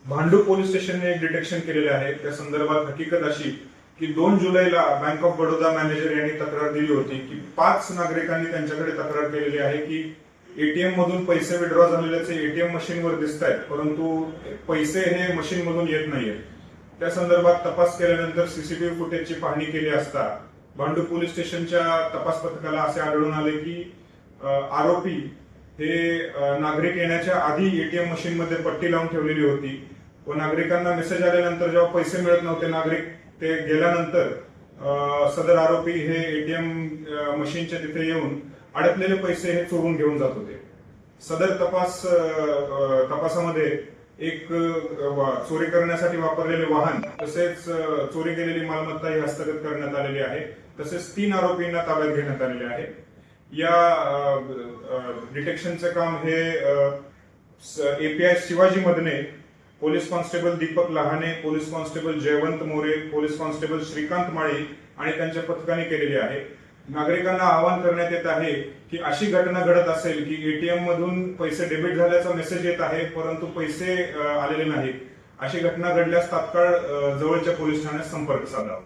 Bhandup police स्टेशनने एक detection केलेले आहे। त्या संदर्भात हकीकत अशी की 2 जुलैला बँक ऑफ बडोदा मॅनेजर यांनी तक्रार दिली होती की 5 नागरिकांनी त्यांच्याकडे तक्रार केलेली आहे की एटीएम मधून पैसे विड्रॉ झालेल्याचे एटीएम मशीनवर दिसत आहेत, परंतु पैसे हे मशीन मधून येत नाहीये। त्या संदर्भात तपास केल्यानंतर सीसीटीव्ही फुटेजची पाहणी केली असता भांडूप पोलीस स्टेशनच्या तपास पथकाला असे आढळून आले की आरोपी हे नागरिक येण्याच्या आधी एटीएम मशीन मध्ये पट्टी लावून ठेवलेली होती व नागरिकांना मेसेज आल्यानंतर जेव्हा पैसे मिळत नव्हते, नागरिक ते गेल्यानंतर सदर आरोपी हे एटीएम मशीनच्या तिथे येऊन अडकलेले पैसे हे चोरून घेऊन जात होते। सदर तपासामध्ये एक चोरी करण्यासाठी वापरलेले वाहन तसेच चोरी केलेली मालमत्ता ही हस्तगत करण्यात आलेली आहे। तसेच 3 आरोपींना ताब्यात घेण्यात आलेले आहे। या डिटेक्शनचे काम हे एपीआय शिवाजी मधने police constable Deepak Lahane, police constable Jayawant More, police constable Shrikant Mali आणि त्यांच्या पथकाने केलेले आहे। नागरिकांना आवाहन करण्यात येत आहे की अशी घटना घडत असेल की एटीएम मधून पैसे डेबिट झाल्याचा मेसेज येत आहे परंतु पैसे आलेले नाहीत, अशी घटना घडल्यास तात्काळ जवळच्या पोलीस ठाण्यात संपर्क साधावा।